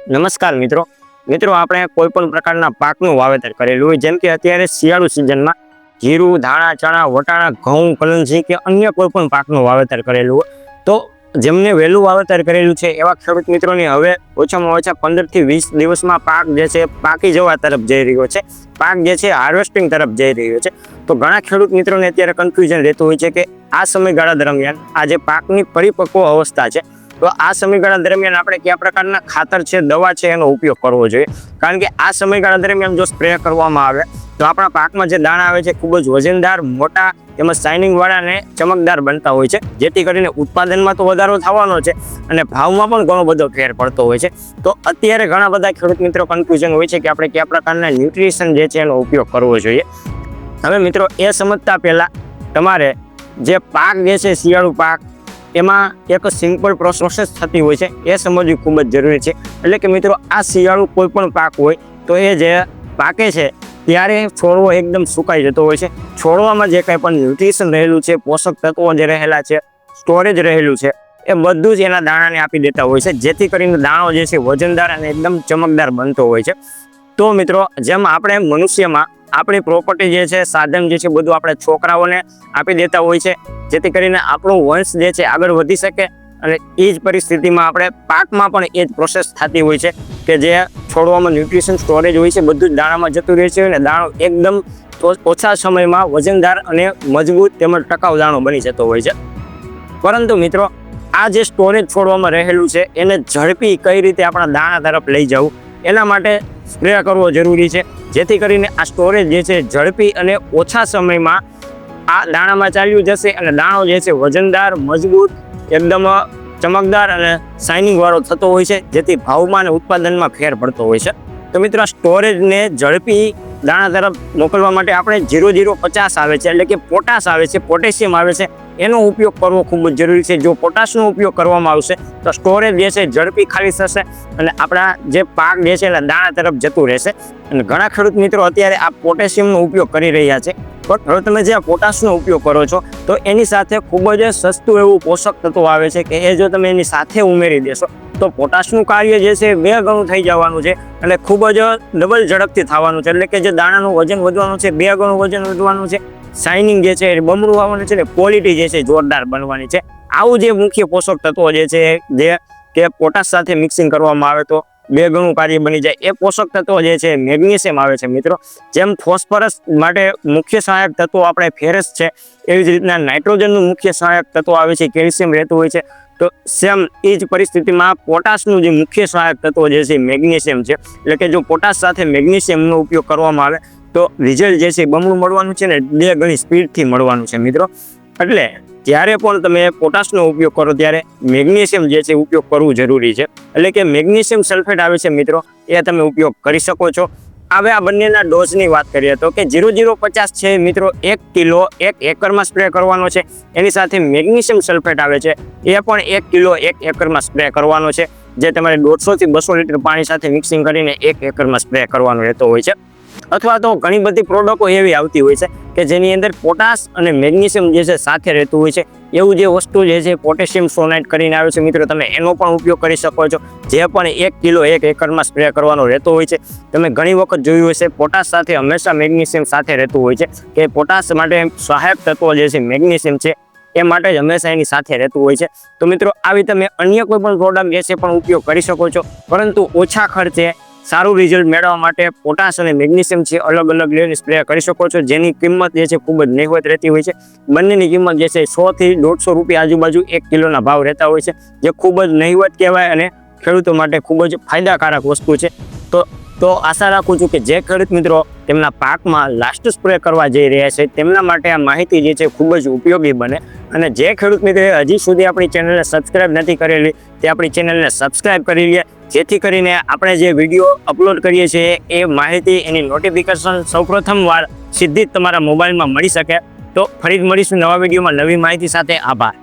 નમસ્કાર મિત્રો આપણે કોઈ પણ પ્રકારના પાકનું વાવેતર કરેલું હોય, જેમ કે અત્યારે શિયાળુ સિઝનમાં જીરું, ધાણા, ચણા, વટાણા, ઘઉં, કલંજી કે અન્ય કોઈ પણ પાકનું વાવેતર કરેલું હોય, તો જેમને વહેલું વાવેતર કરેલું છે એવા ખેડૂત મિત્રોને હવે ઓછામાં ઓછા 15 થી 20 દિવસમાં પાક જે છે પાકી જવા તરફ જઈ રહ્યો છે, પાક જે છે હાર્વેસ્ટિંગ તરફ જઈ રહ્યો છે। તો ઘણા ખેડૂત મિત્રોને અત્યારે કન્ફ્યુઝન રહેતું હોય છે કે આ સમયગાળા દરમિયાન આ જે પાકની પરિપક્વ અવસ્થા છે, તો આ સમયગાળા દરમિયાન આપણે કયા પ્રકારના ખાતર છે, દવા છે, એનો ઉપયોગ કરવો જોઈએ। કારણ કે આ સમયગાળા દરમિયાન જો સ્પ્રે કરવામાં આવે તો આપણા પાકમાં જે દાણા આવે છે ખૂબ જ વજનદાર, મોટા તેમજ શાઇનિંગ વાળા અને ચમકદાર બનતા હોય છે, જેથી કરીને ઉત્પાદનમાં તો વધારો થવાનો છે અને ભાવમાં પણ ઘણો બધો ફેર પડતો હોય છે। તો અત્યારે ઘણા બધા ખેડૂત મિત્રો કન્ફ્યુઝન હોય છે કે આપણે કયા પ્રકારના ન્યુટ્રિશન જે છે એનો ઉપયોગ કરવો જોઈએ। હવે મિત્રો એ સમજતા પહેલા તમારે જે પાક જે છે શિયાળુ પાક, એમાં એક સિમ્પલ પ્રોસેસ થતી હોય છે, એ સમજવી ખૂબ જ જરૂરી છે। એટલે કે મિત્રો આ શિયાળુ કોઈ પણ પાક હોય તો એ જે પાકે છે ત્યારે છોડવો એકદમ સુકાઈ જતો હોય છે। છોડવામાં જે કંઈ પણ ન્યુટ્રિશન રહેલું છે, પોષક તત્વો જે રહેલા છે, સ્ટોરેજ રહેલું છે, એ બધું જ એના દાણાને આપી દેતા હોય છે, જેથી કરીને દાણો જે છે વજનદાર અને એકદમ ચમકદાર બનતો હોય છે। તો મિત્રો જેમ આપણે મનુષ્યમાં આપણી પ્રોપર્ટી જે છે, સાધન જે છે, બધું આપણે છોકરાઓને આપી દેતા હોય છે, જેથી કરીને આપણો વંશ જે છે આગળ વધી શકે, અને એ જ પરિસ્થિતિમાં આપણે પાકમાં પણ એ જ પ્રોસેસ થતી હોય છે કે જે છોડવામાં ન્યુટ્રિશન સ્ટોરેજ હોય છે બધું જ દાણામાં જતું રહે છે અને દાણો એકદમ ઓછા સમયમાં વજનદાર અને મજબૂત તેમજ ટકાઉ દાણો બની જતો હોય છે। પરંતુ મિત્રો આ જે સ્ટોરેજ છોડવામાં રહેલું છે એને ઝડપી કઈ રીતે આપણા દાણા તરફ લઈ જવું, એના માટે સ્પ્રે કરવો જરૂરી છે, જેથી કરીને આ સ્ટોરેજ જે છે ઝડપી અને ઓછા સમયમાં આ દાણામાં ચાલ્યું જશે અને દાણો જે છે વજનદાર, મજબૂત, એકદમ ચમકદાર અને શાઇનિંગ વાળો થતો હોય છે, જેથી ભાવમાં અને ઉત્પાદનમાં ફેર પડતો હોય છે। તો મિત્રો આ સ્ટોરેજને ઝડપી દાણા તરફ મોકલવા માટે આપણે 0050 આવે છે, એટલે કે પોટાશ આવે છે, પોટેશિયમ આવે છે, એનો ઉપયોગ કરવો ખૂબ જ જરૂરી છે। જો પોટાશનો ઉપયોગ કરવામાં આવશે તો સ્ટોરેજ જે છે ઝડપી ખાલી થશે અને આપણા જે પાક જે છે એટલે દાણા તરફ જતું રહેશે। અને ઘણા ખેડૂત મિત્રો અત્યારે આ પોટેશિયમનો ઉપયોગ કરી રહ્યા છે, પણ હવે તમે જે આ પોટાશનો ઉપયોગ કરો છો તો એની સાથે ખૂબ જ સસ્તું એવું પોષક તત્વ આવે છે કે એ જો તમે એની સાથે ઉમેરી દેશો તો પોટાશનું કાર્ય જે છે 2 ગણું થઈ જવાનું છે, એટલે ખૂબ જ ડબલ ઝડપથી થવાનું છે। એટલે કે જે દાણાનું વજન વધવાનું છે 2 ગણું વજન વધવાનું છે, શાઇનિંગ જે છે એ બમણું આવવાનું છે, ક્વોલિટી જે છે જોરદાર બનવાની છે। આવું જે મુખ્ય પોષક તત્વો જે છે જે કે પોટાશ સાથે મિક્સિંગ કરવામાં આવે તો 2 ગણું કાર્ય બની જાય। એ પોષક તત્વો જે છે મેગ્નેશિયમ આવે છે મિત્રો। જેમ ફોસ્ફરસ માટે મુખ્ય સહાયક તત્વો આપણે ફેરસ છે, એવી જ રીતના નાઇટ્રોજનનું મુખ્ય સહાયક તત્વ આવે છે કેલ્શિયમ રહેતું હોય છે। તો સેમ એ જ પરિસ્થિતિમાં પોટાશનું જે મુખ્ય સહાયક તત્વ જે છે મેગ્નેશિયમ છે। એટલે કે જો પોટાશ સાથે મેગ્નેશિયમનો ઉપયોગ કરવામાં આવે તો રિઝલ્ટ જે છે બમણું મળવાનું છે ને 2 ગણી સ્પીડથી મળવાનું છે મિત્રો। એટલે જ્યારે પણ તમે પોટાશનો ઉપયોગ કરો ત્યારે મેગ્નેશિયમ જે છે ઉપયોગ કરવું જરૂરી છે। એટલે કે મેગ્નેશિયમ સલ્ફેટ આવે છે મિત્રો, એ તમે ઉપયોગ કરી શકો છો। હવે આ બંનેના ડોઝની વાત કરીએ તો કે 0050 છે મિત્રો 1 કિલો 1 એકરમાં સ્પ્રે કરવાનો છે, એની સાથે મેગ્નેશિયમ સલ્ફેટ આવે છે એ પણ 1 કિલો 1 એકરમાં સ્પ્રે કરવાનો છે, જે તમારે 150 થી 200 લીટર પાણી સાથે મિક્સિંગ કરીને 1 એકરમાં સ્પ્રે કરવાનો રહેતો હોય છે। અથવા તો ઘણી બધી પ્રોડક્ટો એવી આવતી હોય છે કે જેની અંદર પોટાશ અને મેગ્નેશિયમ જે છે સાથે રહેતું હોય છે, એવું જે વસ્તુ જે છે પોટેશિયમ સોનાઇટ કરીને આવે છે મિત્રો, તમે એનો પણ ઉપયોગ કરી શકો છો, જે પણ 1 કિલો 1 એકરમાં સ્પ્રે કરવાનો રહેતો હોય છે। તમે ઘણી વખત જોયું હશે પોટાશ સાથે હંમેશા મેગ્નેશિયમ સાથે રહેતું હોય છે, કે પોટાશ માટે સહાયક તત્વ જે છે મેગ્નેશિયમ છે એ માટે જ હંમેશા એની સાથે રહેતું હોય છે। તો મિત્રો આવી તમે અન્ય કોઈ પણ પ્રોડક્ટ જે છે પણ ઉપયોગ કરી શકો છો, પરંતુ ઓછા ખર્ચે સારું રિઝલ્ટ મેળવવા માટે પોટાશ અને મેગ્નેશિયમ છે અલગ અલગ લેવલની સ્પ્રે કરી શકો છો, જેની કિંમત જે છે ખૂબ જ નહિવત રહેતી હોય છે। બંનેની કિંમત જે છે 100 થી 150 રૂપિયા આજુબાજુ 1 કિલોના ભાવ રહેતા હોય છે, જે ખૂબ જ નહિવત કહેવાય અને ખેડૂતો માટે ખૂબ જ ફાયદાકારક વસ્તુ છે। તો આશા રાખું છું કે જે ખેડૂત મિત્રો તેમના પાકમાં લાસ્ટ સ્પ્રે કરવા જઈ રહ્યા છે તેમના માટે આ માહિતી જે છે ખૂબ જ ઉપયોગી બને। અને જે ખેડૂત મિત્રો હજી સુધી આપણી ચેનલને સબસ્ક્રાઇબ નથી કરેલી તે આપણી ચેનલને સબસ્ક્રાઇબ કરી લે, જેથી કરીને આપણે જે વિડીયો અપલોડ કરીએ છીએ એ માહિતી એની નોટિફિકેશન સૌપ્રથમ વાર સીધી જ તમારા મોબાઈલમાં મળી શકે। તો ફરી જ મળીશું નવા વિડીયોમાં નવી માહિતી સાથે। આભાર।